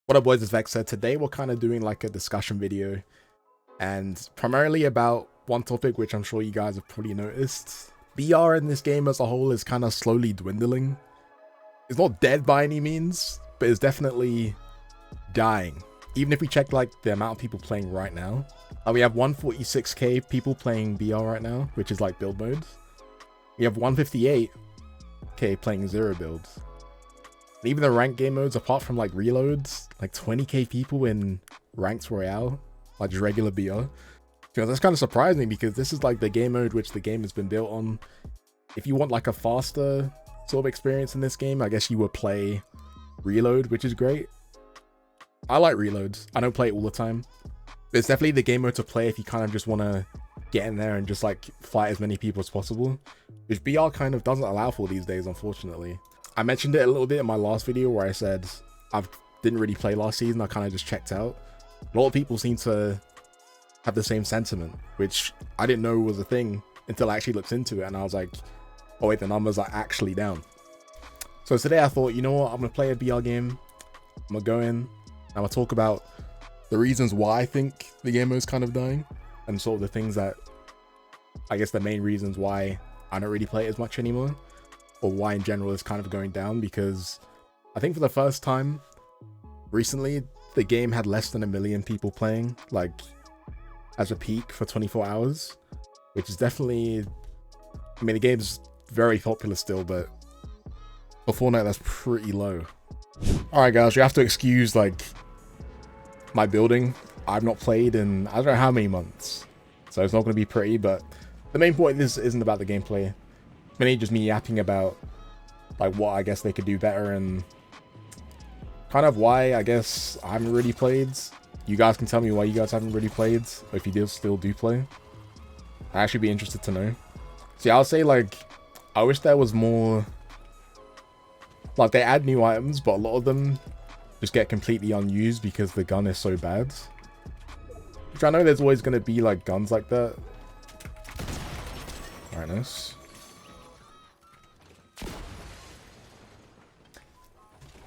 What up boys, it's Vexer. Today we're kind of doing like a discussion video and primarily about one topic which I'm sure you guys have probably noticed. BR in this game as a whole is kind of slowly dwindling. It's not dead by any means, but it's definitely dying. Even if we check like the amount of people playing right now, we have 146k people playing BR right now, which is like build mode. We have 158k playing zero builds. And even the ranked game modes, apart from like reloads, like 20k people in ranked Royale, like just regular BR. You know, that's kind of surprising because this is like the game mode which the game has been built on. If you want like a faster sort of experience in this game, I guess you would play reload, which is great. I like reloads. I don't play it all the time. But it's definitely the game mode to play if you kind of just want to get in there and just like fight as many people as possible, which BR kind of doesn't allow for these days, unfortunately. I mentioned it a little bit in my last video where I said I didn't really play last season. I kind of just checked out. A lot of people seem to have the same sentiment, which I didn't know was a thing until I actually looked into it and I was like, oh wait, the numbers are actually down. So today I thought, you know what, I'm going to play a BR game. I'm going to go in and I'm going to talk about the reasons why I think the game is kind of dying and sort of the things that, I guess the main reasons why I don't really play it as much anymore, or why in general it's kind of going down, because I think for the first time recently the game had less than 1 million people playing, like as a peak for 24 hours, which is definitely, I mean the game's very popular still, but for Fortnite that's pretty low. Alright guys, you have to excuse like my building. I've not played in I don't know how many months, so it's not going to be pretty, but the main point of this isn't about the gameplay. Mainly just me yapping about like what I guess they could do better and kind of why I guess I haven't really played. You guys can tell me why you guys haven't really played, or if you still do play. I'd actually be interested to know. See, I'll say like I wish there was more, like they add new items, but a lot of them just get completely unused because the gun is so bad. Which I know there's always going to be like guns like that. Alright, nice.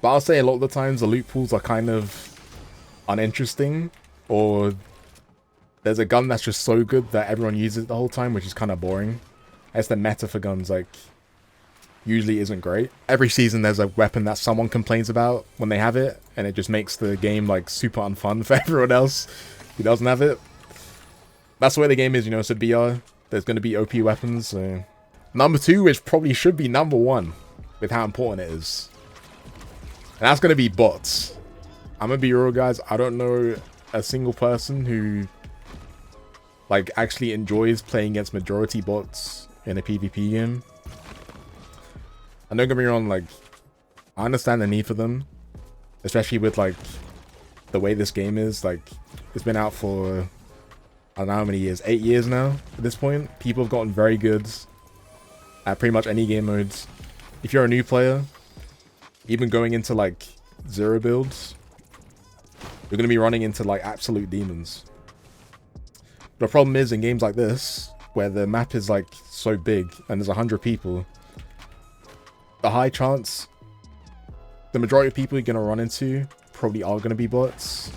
But I'll say a lot of the times the loot pools are kind of uninteresting, or there's a gun that's just so good that everyone uses it the whole time, which is kind of boring. As the meta for guns like usually isn't great. Every season there's a weapon that someone complains about when they have it, and it just makes the game like super unfun for everyone else who doesn't have it. That's the way the game is, you know, so BR, there's going to be OP weapons. So number 2, which probably should be number 1 with how important it is. And that's going to be bots. I'm going to be real, guys. I don't know a single person who like actually enjoys playing against majority bots in a PvP game. And don't get me wrong, like I understand the need for them, especially with like the way this game is. Like it's been out for I don't know how many years, 8 years now at this point. People have gotten very good at pretty much any game modes. If you're a new player, even going into like zero builds, you're going to be running into like absolute demons. But the problem is in games like this, where the map is like so big and there's 100 people, the high chance, the majority of people you're going to run into probably are going to be bots,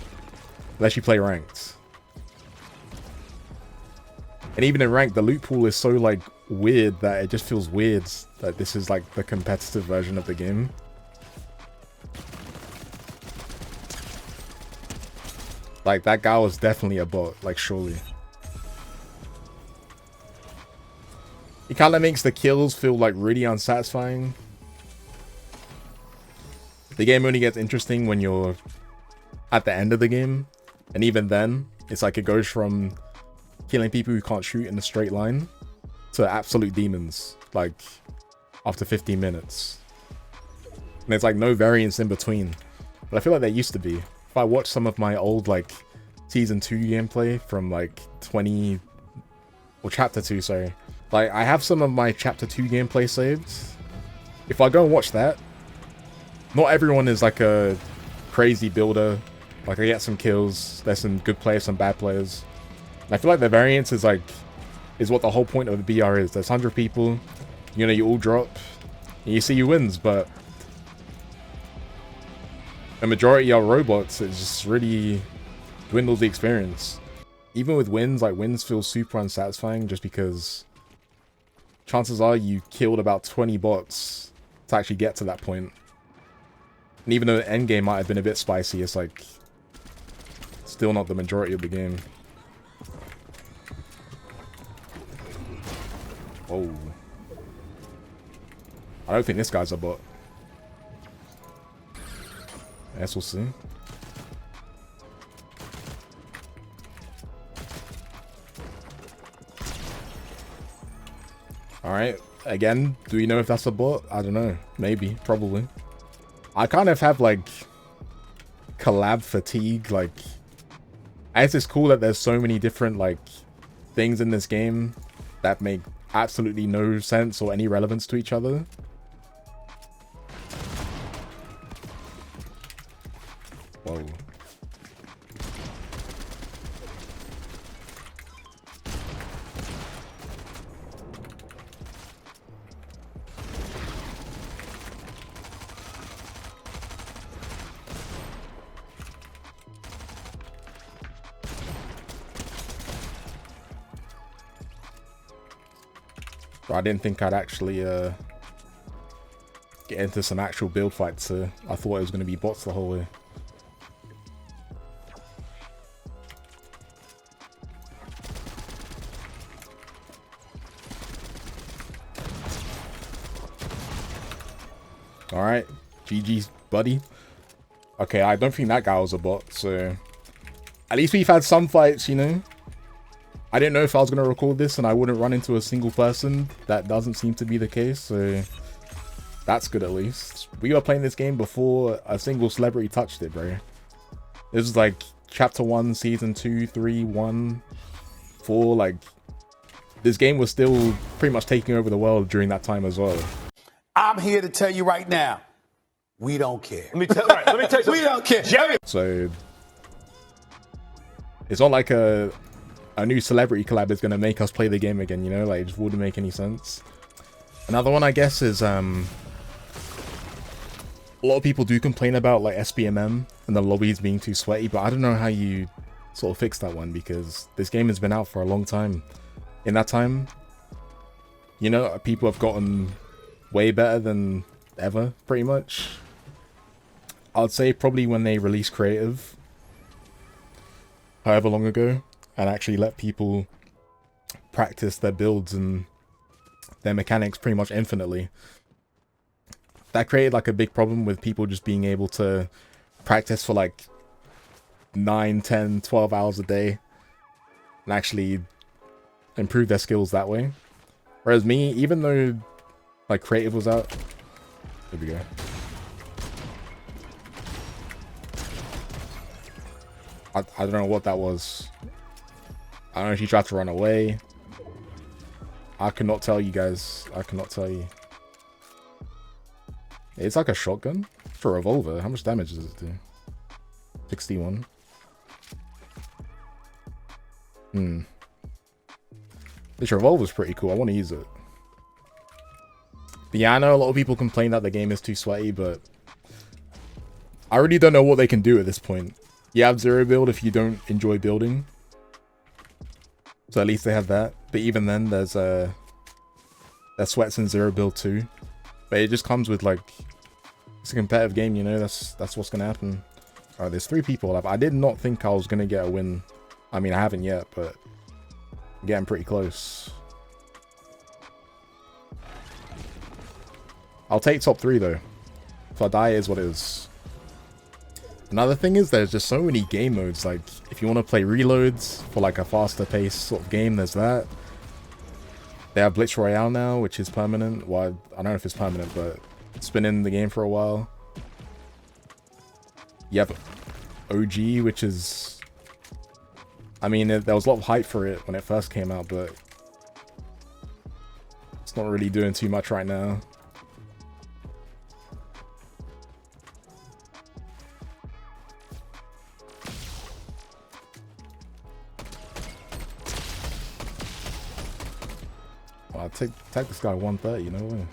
unless you play ranked. And even in ranked, the loot pool is so like weird that it just feels weird that this is like the competitive version of the game. Like that guy was definitely a bot, like surely. It kind of makes the kills feel like really unsatisfying. The game only gets interesting when you're at the end of the game, and even then it's like it goes from killing people who can't shoot in a straight line to absolute demons like after 15 minutes, and there's like no variance in between. But I feel like there used to be. If I watch some of my old like season 2 gameplay from like chapter 2, sorry, like I have some of my chapter 2 gameplay saved. If I go and watch that, not everyone is like a crazy builder. Like I get some kills, there's some good players, some bad players. And I feel like the variance is like what the whole point of the BR is. There's 100 people, you know, you all drop and you see who wins, but a majority are robots, it just really dwindles the experience. Even with wins, like wins feel super unsatisfying just because chances are you killed about 20 bots to actually get to that point. And even though the end game might have been a bit spicy, it's like still not the majority of the game. Oh. I don't think this guy's a bot. I guess we'll see. Alright, again, do we know if that's a bot? I don't know. Maybe, probably. I kind of have, like, collab fatigue. Like, I guess it's cool that there's so many different, like, things in this game that make absolutely no sense or any relevance to each other. Whoa. I didn't think I'd actually get into some actual build fights. I thought it was going to be bots the whole way. Alright, GG's, buddy. Okay, I don't think that guy was a bot, so at least we've had some fights, you know. I didn't know if I was going to record this and I wouldn't run into a single person. That doesn't seem to be the case, so that's good at least. We were playing this game before a single celebrity touched it, bro. This was like Chapter 1, Season 2, 3, 1, 4, like... This game was still pretty much taking over the world during that time as well. I'm here to tell you right now, we don't care. Let me tell you something. We don't care. Jerry. So... It's not like a new celebrity collab is going to make us play the game again, you know? Like, it just wouldn't make any sense. Another one, I guess, is, a lot of people do complain about, like, SBMM and the lobbies being too sweaty, but I don't know how you sort of fix that one, because this game has been out for a long time. In that time, you know, people have gotten way better than ever, pretty much. I'd say probably when they released creative, however long ago, and actually let people practice their builds and their mechanics pretty much infinitely. That created like a big problem with people just being able to practice for like 9, 10, 12 hours a day and actually improve their skills that way. Whereas me, even though like creative was out, there we go. I don't know what that was. I don't know if he tried to run away. I cannot tell you guys. I cannot tell you. It's like a shotgun for a revolver. How much damage does it do? 61. This revolver's pretty cool. I want to use it. But yeah, I know a lot of people complain that the game is too sweaty, but I really don't know what they can do at this point. You have zero build if you don't enjoy building. So at least they have that. But even then, there's sweats in zero build too. But it just comes with like, it's a competitive game, you know. That's what's gonna happen. Oh, there's 3 people up. I did not think I was gonna get a win. I mean, I haven't yet, but I'm getting pretty close. I'll take top 3 though. If I die, it is what it is. Another thing is there's just so many game modes. Like, if you want to play reloads for like a faster paced sort of game, there's that. They have Blitz Royale now, which is permanent. Well, I don't know if it's permanent, but it's been in the game for a while. You have OG, which is... I mean, there was a lot of hype for it when it first came out, but it's not really doing too much right now. I'll take this guy 130, no way.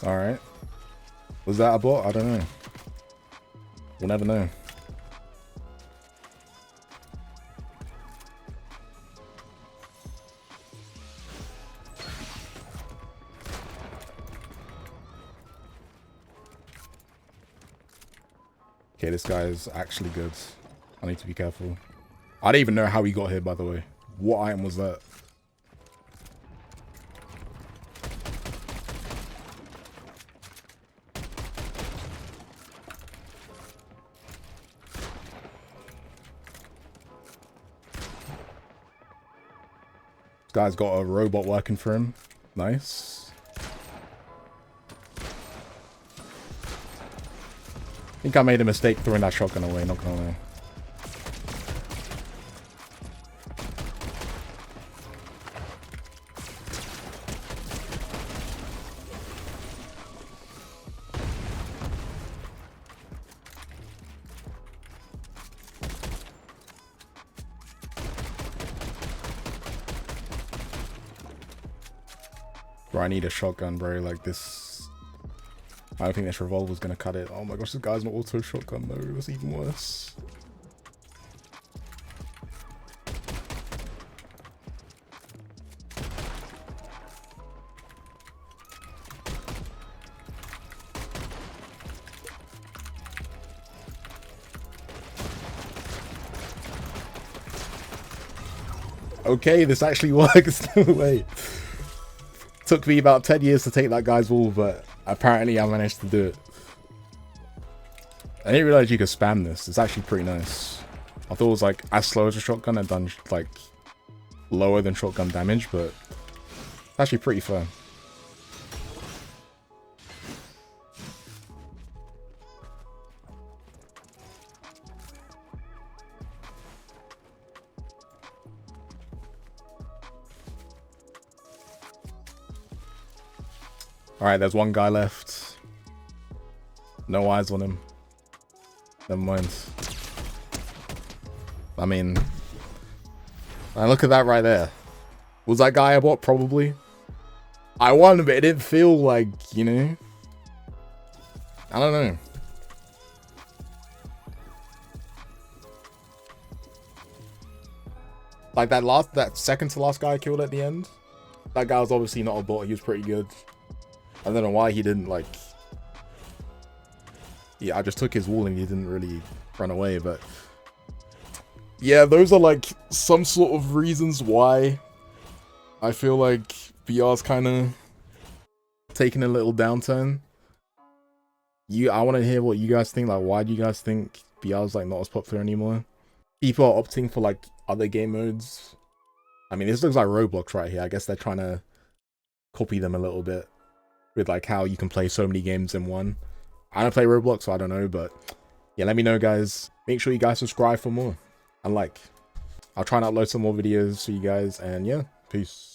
Alright. Was that a bot? I don't know. We'll never know. Okay, this guy is actually good. I need to be careful. I don't even know how he got here, by the way. What item was that? This guy's got a robot working for him. Nice. I think I made a mistake throwing that shotgun away, not gonna lie. Bro, I need a shotgun, bro. Like this. I don't think this revolver's gonna cut it. Oh my gosh, this guy's an auto shotgun though. That's even worse. Okay, this actually works. No way. Took me about 10 years to take that guy's wall, but apparently I managed to do it. I didn't realize you could spam this. It's actually pretty nice. I thought it was like as slow as a shotgun and done like lower than shotgun damage, but it's actually pretty fun. Alright, there's one guy left. No eyes on him. Never mind. I mean, look at that right there. Was that guy a bot? Probably. I won, but it didn't feel like, you know. I don't know. Like that second to last guy I killed at the end. That guy was obviously not a bot. He was pretty good. I don't know why he didn't like. Yeah, I just took his wall and he didn't really run away, but yeah, those are like some sort of reasons why I feel like BR's kind of taking a little downturn. I want to hear what you guys think. Like, why do you guys think BR's like not as popular anymore? People are opting for like other game modes. I mean, this looks like Roblox right here. I guess they're trying to copy them a little bit with like how you can play so many games in one. I don't play Roblox, so I don't know, but yeah, let me know, guys. Make sure you guys subscribe for more and like. I'll try and upload some more videos for you guys, and yeah, peace.